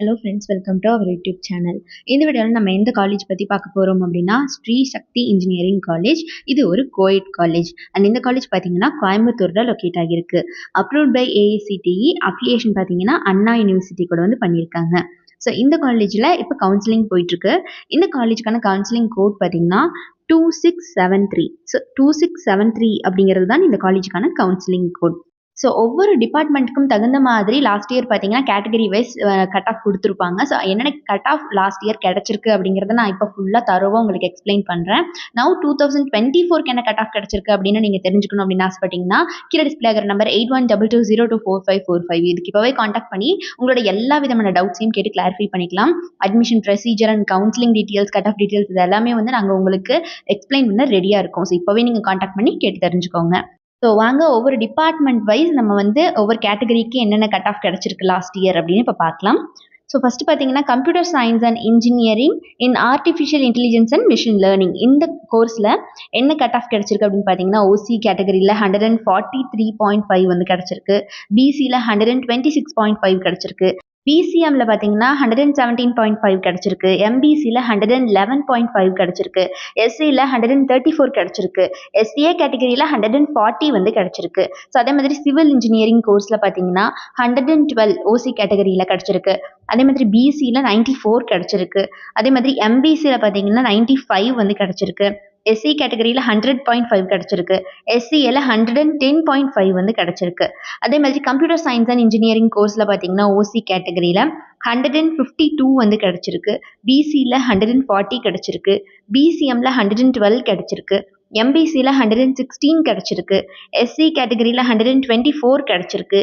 Hello friends, welcome to our YouTube channel. இந்த வீடியோவில் நம்ம எந்த காலேஜ் பற்றி பார்க்க போகிறோம் அப்படின்னா, ஸ்ரீ சக்தி இன்ஜினியரிங் காலேஜ். இது ஒரு கோஎட் காலேஜ். அண்ட் இந்த காலேஜ் பார்த்தீங்கன்னா கோயம்புத்தூரில் லொக்கேட் ஆகியிருக்கு. Approved by AICTE. அஃபிலியேஷன் பார்த்தீங்கன்னா அண்ணா யூனிவர்சிட்டி கூட வந்து பண்ணியிருக்காங்க. ஸோ இந்த காலேஜில் இப்போ கவுன்சிலிங் போயிட்டுருக்கு. இந்த காலேஜுக்கான கவுன்சிலிங் கோட் பார்த்தீங்கன்னா 2673. ஸோ 2673 அப்படிங்கிறது தான் இந்த காலேஜுக்கான கவுன்சிலிங் கோட். ஸோ ஒவ்வொரு டிபார்ட்மெண்ட்டுக்கும் தகுந்த மாதிரி லாஸ்ட் இயர் பார்த்தீங்கன்னா கேட்டகரி வைஸ் கட் ஆஃப் கொடுத்துருப்பாங்க. ஸோ என்னென்ன கட் ஆஃப் லாஸ்ட் இயர் கிடச்சிருக்கு அப்படிங்கிறத நான் இப்போ ஃபுல்லாக தரோவாக உங்களுக்கு எக்ஸ்பிளைன் பண்ணுறேன். நவ் 2024 என்ன கட் ஆஃப் கிடச்சிருக்கு அப்படின்னு நீங்கள் தெரிஞ்சுக்கணும் அப்படின்னு ஆசைப்பட்டீங்கன்னா கீழே டிஸ்பிளே ஆகிற நம்பர் 8122022545 இதுக்கு இப்போவே காண்டாக்ட் பண்ணி உங்களோட எல்லா விதமான டவுட்ஸையும் கேட்டு கிளாரிஃபை பண்ணிக்கலாம். Admission procedure and counselling details, cut off details இது எல்லாமே வந்து நாங்கள் உங்களுக்கு எக்ஸ்பிளைன் பண்ண ரெடியாக இருக்கோம். ஸோ இப்போவே நீங்கள் காண்டாக்ட் பண்ணி கேட்டு தெரிஞ்சுக்கோங்க. ஸோ வாங்க ஒவ்வொரு டிபார்ட்மெண்ட் வைஸ் நம்ம வந்து ஒவ்வொரு கேட்டகரிக்கு என்னென்ன கட் ஆஃப் கிடச்சிருக்கு லாஸ்ட் இயர் அப்படின்னு இப்போ பார்க்கலாம். ஸோ ஃபர்ஸ்ட் பார்த்தீங்கன்னா computer science and engineering in artificial intelligence and machine learning இந்த கோர்ஸில் என்ன கட் ஆஃப் கிடச்சிருக்கு அப்படின்னு பார்த்தீங்கன்னா ஓசி கேட்டகரியில் 143.5 வந்து கிடச்சிருக்கு. பிசியில் 126.5 கிடச்சிருக்கு. பிசிஎம்ல பார்த்தீங்கன்னா 117.5 கிடச்சிருக்கு. எம்பிசியில் 111.5 கிடச்சிருக்கு. எஸ்சியில் 134 கிடச்சிருக்கு. எஸ்சிஏ கேட்டகரியில் 140 வந்து கிடச்சிருக்கு. ஸோ அதே மாதிரி சிவில் இன்ஜினியரிங் கோர்ஸில் பார்த்தீங்கன்னா 112 ஓசி கேட்டகரியில் கிடச்சிருக்கு. அதே மாதிரி பிசியில் 94 கிடச்சிருக்கு. அதே மாதிரி எம்பிசியில் பார்த்தீங்கன்னா 95 வந்து கிடச்சிருக்கு. எஸ்சி கேட்டகரியில் 100.5 கிடச்சிருக்கு. எஸ்சியில் 110.5 வந்து கிடச்சிருக்கு. அதே மாதிரி கம்ப்யூட்டர் சயின்ஸ் அண்ட் இன்ஜினியரிங் கோர்ஸில் பார்த்தீங்கன்னா ஓசி கேட்டகரியில் 152 வந்து கிடச்சிருக்கு. பிசியில் 140 கிடச்சிருக்கு. பிசிஎம்ல 112 கிடச்சிருக்கு. எம்பிசியில் 116 கிடச்சிருக்கு. எஸ்சி கேட்டகரியில் 124 கிடச்சிருக்கு.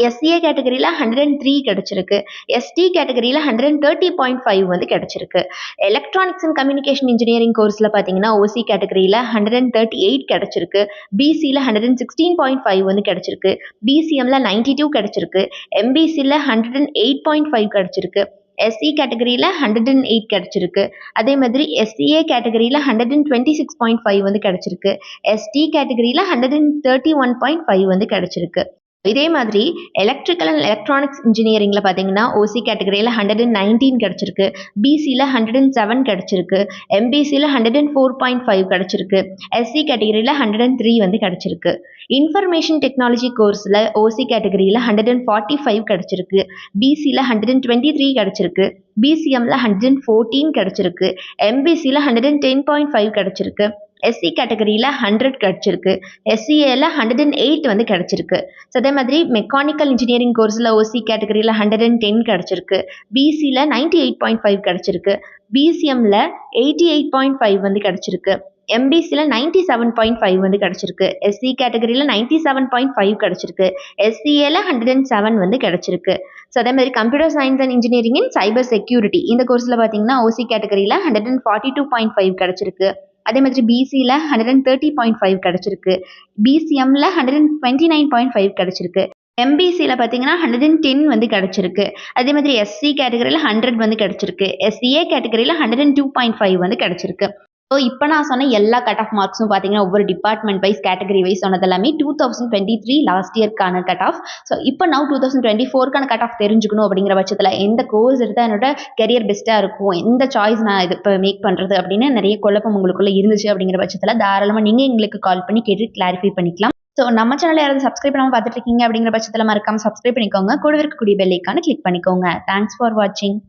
எஸ்சிஏ கேட்டகரியில் 103 கிடச்சிருக்கு. எஸ்டி கேட்டகரியில் 130.5 வந்து கிடச்சிருக்கு. எலக்ட்ரானிக்ஸ் அண்ட் கம்யூனிகேஷன் இன்ஜினியரிங் கோர்ஸில் பார்த்தீங்கன்னா ஓசி கேட்டகரியில் 138 கிடச்சிருக்கு. பிசியில் 116.5 வந்து கிடச்சிருக்கு. பிசிஎம்ல 92 கிடச்சிருக்கு. எம்பிசியில் 108.5 கிடச்சிருக்கு. எஸ்சி கேட்டகரியில் 108 கிடச்சிருக்கு. அதே மாதிரி எஸ்சிஏ கேட்டகரியில் 126.5 வந்து கிடச்சிருக்கு. எஸ்டி கேட்டகரியில் 131.5 வந்து கிடச்சிருக்கு. இதே மாதிரி எலக்ட்ரிக்கல் அண்ட் எலக்ட்ரானிக்ஸ் இன்ஜினியரிங்கில் பார்த்தீங்கன்னா ஓசி கேட்டகரியில் 119 கிடச்சிருக்கு. பிசியில் 107 கிடச்சிருக்கு. எம்பிசியில் 104.5 கிடச்சிருக்கு. எஸ்சி கேட்டகரியில் 103 வந்து கிடச்சிருக்கு. இன்ஃபர்மேஷன் டெக்னாலஜி கோர்ஸில் ஓசி கேட்டகரியில் 145 கிடச்சிருக்கு. பிசியில் 123 கிடச்சிருக்கு. பிசிஎம்ல 114 கிடச்சிருக்கு. எம்பிசியில் 110.5 கிடச்சிருக்கு. எஸ்சி கேட்டகரியில் 100 கிடச்சிருக்கு. எஸ்சிஏல 108 வந்து கிடச்சிருக்கு. ஸோ அதே மாதிரி மெக்கானிக்கல் இன்ஜினியரிங் கோர்ஸில் ஓசி கேட்டகரியில் 110 கிடச்சிருக்கு. பிசியில் 98.5 கிடச்சிருக்கு. பிசிஎம்ல 88.5 வந்து கிடச்சிருக்கு. எம்பிசியில் 97.5 வந்து கிடச்சிருக்கு. எஸ்சி கேட்டகரியில் 97.5 கிடச்சிருக்கு. எஸ்சிஏல 107 வந்து கிடச்சிருக்கு. ஸோ அதே மாதிரி computer science and engineering in cyber security இந்த கோர்ஸில் பார்த்தீங்கன்னா ஓசி கேட்டகரியில் 142.5 கிடச்சிருக்கு. அதே மாதிரி பிசியில் 130.5 கிடச்சிருக்கு. பிசிஎம்ல 129.5 கிடச்சிருக்கு. எம்பிசியில் பார்த்தீங்கன்னா 110 வந்து கிடச்சிருக்கு. அதே மாதிரி எஸ்சி கேட்டகரியில் 100 வந்து கிடச்சிருக்கு. எஸ்சிஏ கேட்டகரியில் 102.5 வந்து கிடச்சிருக்கு. ஸோ இப்போ நான் சொன்ன எல்லா கட் ஆஃப் மார்க்ஸும் பார்த்தீங்கன்னா ஒவ்வொரு டிபார்ட்மெண்ட் வைஸ் கேட்டகரி வைஸ் சொன்னது எல்லாமே 2023 லாஸ்ட் இயர்க்கான கட் ஆஃப். ஸோ இப்போ நான் 2024க்கான கட் ஆஃப் தெரிஞ்சுக்கணும் அப்படிங்கிற பட்சத்தில் எந்த கோர்ஸ் எடுத்தால் என்னோட கெரியர் பெஸ்ட்டாக இருக்கும், எந்த சாய்ஸ் நான் இது இப்போ மேக் பண்ணுறது அப்படின்னு நிறைய குழப்பம் உங்களுக்குள்ள இருந்துச்சு அப்படிங்கிற பட்சத்தில் தாராளமாக நீங்கள் எங்களுக்கு கால் பண்ணி கேட்டு கிளாரிஃபை பண்ணிக்கலாம். ஸோ நம்ம சேனலில் யாராவது சப்ஸ்கிரைப் பண்ணாமல் பார்த்துட்டு இருக்கீங்க அப்படிங்கிற பட்சத்தில் மறக்காம சப்ஸ்கிரைப் பண்ணிக்கோங்க. கூட இருக்கக்கூடிய பெல் ஐக்கானை கிளிக் பண்ணிக்கோங்க. தேங்க்ஸ் ஃபார் வாட்சிங்.